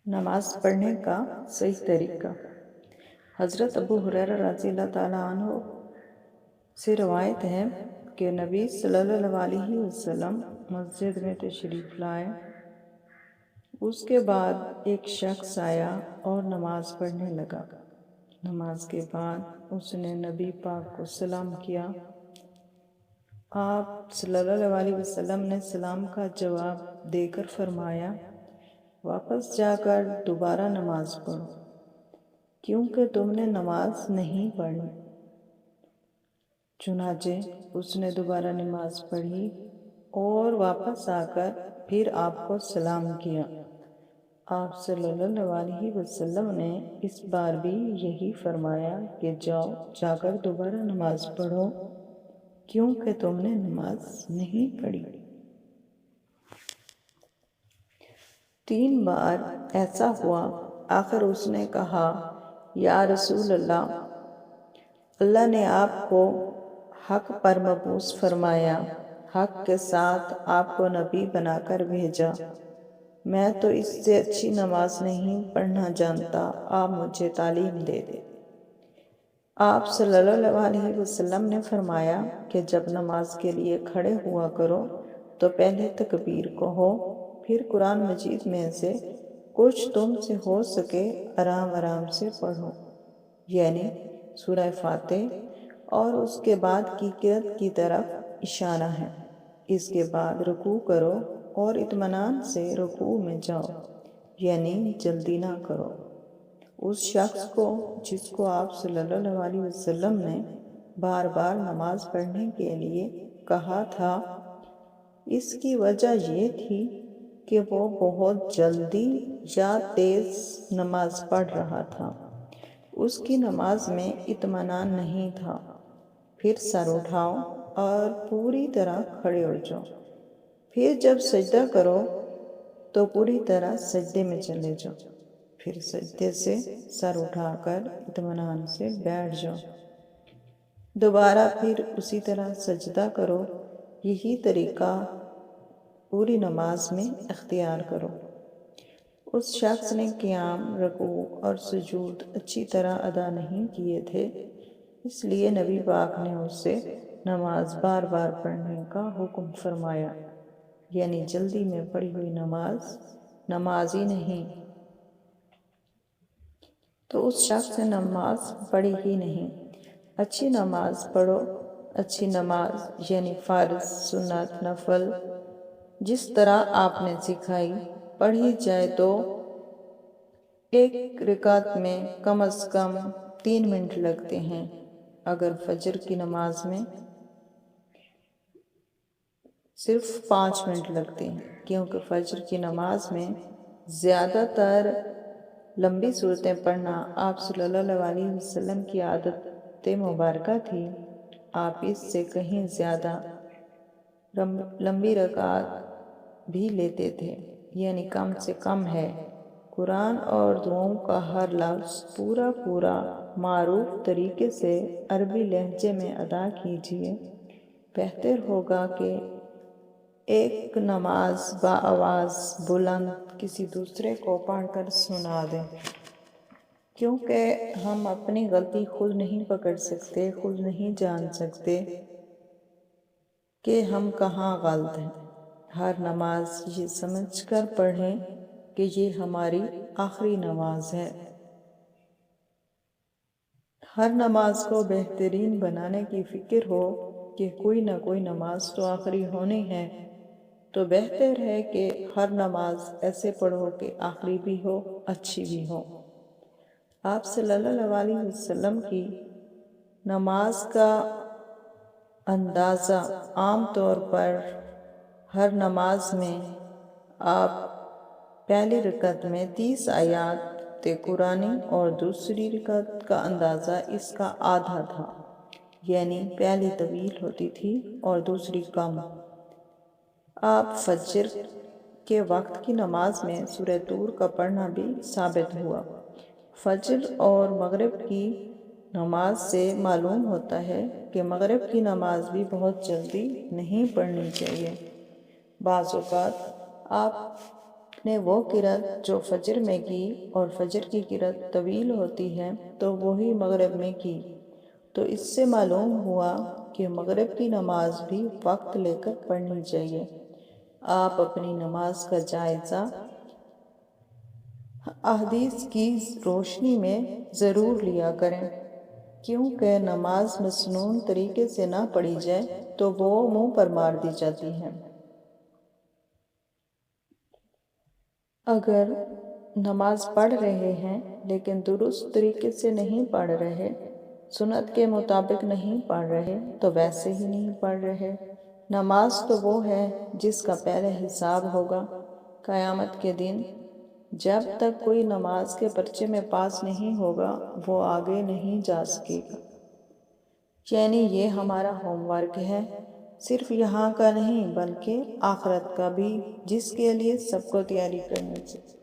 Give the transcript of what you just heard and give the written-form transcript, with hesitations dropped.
نماز پڑھنے کا صحیح طریقہ۔ حضرت ابو ہریرہ رضی اللہ تعالیٰ عنہ سے روایت ہے کہ نبی صلی اللہ علیہ وسلم مسجد میں تشریف لائے۔ اس کے بعد ایک شخص آیا اور نماز پڑھنے لگا۔ نماز کے بعد اس نے نبی پاک کو سلام کیا۔ آپ صلی اللہ علیہ وسلم نے سلام کا جواب دے کر فرمایا، واپس جا کر دوبارہ نماز پڑھو، کیونکہ تم نے نماز نہیں پڑھی۔ چنانچہ اس نے دوبارہ نماز پڑھی اور واپس آ کر پھر آپ کو سلام کیا۔ آپ صلی اللہ علیہ وسلم نے اس بار بھی یہی فرمایا کہ جا کر دوبارہ نماز پڑھو، کیونکہ تم نے نماز نہیں پڑھی۔ 3 بار ایسا ہوا، آخر اس نے کہا، یا رسول اللہ، اللہ نے آپ کو حق پر مبعوث فرمایا، حق کے ساتھ آپ کو نبی بنا کر بھیجا۔ میں تو اس سے اچھی نماز نہیں پڑھنا جانتا، آپ مجھے تعلیم دے دیں۔ آپ صلی اللہ علیہ وسلم نے فرمایا کہ جب نماز کے لیے کھڑے ہوا کرو تو پہلے تکبیر کہو، پھر قرآن مجید میں سے کچھ تم سے ہو سکے آرام آرام سے پڑھو، یعنی سورہ فاتح، اور اس کے بعد کی قرأت کی طرف اشارہ ہے۔ اس کے بعد رکوع کرو اور اطمینان سے رکوع میں جاؤ، یعنی جلدی نہ کرو۔ اس شخص کو جس کو آپ صلی اللہ علیہ وسلم نے بار بار نماز پڑھنے کے لیے کہا تھا، اس کی وجہ یہ تھی کہ وہ بہت جلدی یا تیز نماز پڑھ رہا تھا، اس کی نماز میں اطمینان نہیں تھا۔ پھر سر اٹھاؤ اور پوری طرح کھڑے ہو جاؤ، پھر جب سجدہ کرو تو پوری طرح سجدے میں چلے جاؤ، پھر سجدے سے سر اٹھا کر اطمینان سے بیٹھ جاؤ، دوبارہ پھر اسی طرح سجدہ کرو۔ یہی طریقہ پوری نماز میں اختیار کرو۔ اس شخص نے قیام، رکوع اور سجود اچھی طرح ادا نہیں کیے تھے، اس لیے نبی پاک نے اس سے نماز بار بار پڑھنے کا حکم فرمایا، یعنی جلدی میں پڑھی ہوئی نماز ہی نہیں۔ تو اس شخص نے نماز پڑھی ہی نہیں۔ اچھی نماز پڑھو۔ اچھی نماز یعنی فرض، سنت، نفل، جس طرح آپ نے سکھائی پڑھی جائے تو ایک رکعت میں کم از کم 3 منٹ لگتے ہیں۔ اگر فجر کی نماز میں صرف 5 منٹ لگتے ہیں، کیونکہ فجر کی نماز میں زیادہ تر لمبی صورتیں پڑھنا آپ صلی اللہ علیہ وسلم کی عادت مبارکہ تھی۔ آپ اس سے کہیں زیادہ لمبی رکعت بھی لیتے تھے، یعنی کم سے کم ہے۔ قرآن اور دعاؤں کا ہر لفظ پورا معروف طریقے سے عربی لہجے میں ادا کیجیے۔ بہتر ہوگا کہ ایک نماز بآواز بلند کسی دوسرے کو پڑھ کر سنا دیں، کیونکہ ہم اپنی غلطی خود نہیں پکڑ سکتے، خود نہیں جان سکتے کہ ہم کہاں غلط ہیں۔ ہر نماز یہ سمجھ کر پڑھیں کہ یہ ہماری آخری نماز ہے۔ ہر نماز کو بہترین بنانے کی فکر ہو کہ کوئی نہ کوئی نماز تو آخری ہونی ہے، تو بہتر ہے کہ ہر نماز ایسے پڑھو کہ آخری بھی ہو، اچھی بھی ہو۔ آپ صلی اللہ علیہ وسلم کی نماز کا اندازہ عام طور پر ہر نماز میں آپ پہلی رکعت میں 30 آیات قرآنی اور دوسری رکعت کا اندازہ اس کا آدھا تھا، یعنی پہلی طویل ہوتی تھی اور دوسری کم۔ آپ فجر کے وقت کی نماز میں سورہ طور کا پڑھنا بھی ثابت ہوا۔ فجر اور مغرب کی نماز سے معلوم ہوتا ہے کہ مغرب کی نماز بھی بہت جلدی نہیں پڑھنی چاہیے۔ بعض اوقات آپ نے وہ قرأت جو فجر میں کی اور فجر کی قرأت طویل ہوتی ہے تو وہی مغرب میں کی، تو اس سے معلوم ہوا کہ مغرب کی نماز بھی وقت لے کر پڑھنی چاہیے۔ آپ اپنی نماز کا جائزہ احادیث کی روشنی میں ضرور لیا کریں، کیونکہ نماز مسنون طریقے سے نہ پڑھی جائے تو وہ منہ پر مار دی جاتی ہے۔ اگر نماز پڑھ رہے ہیں لیکن درست طریقے سے نہیں پڑھ رہے، سنت کے مطابق نہیں پڑھ رہے تو ویسے ہی نہیں پڑھ رہے۔ نماز تو وہ ہے جس کا پہلے حساب ہوگا قیامت کے دن۔ جب تک کوئی نماز کے پرچے میں پاس نہیں ہوگا وہ آگے نہیں جا سکے گا۔ یعنی یہ ہمارا ہوم ورک ہے، صرف یہاں کا نہیں بلکہ آخرت کا بھی، جس کے لیے سب کو تیاری کرنی چاہیے۔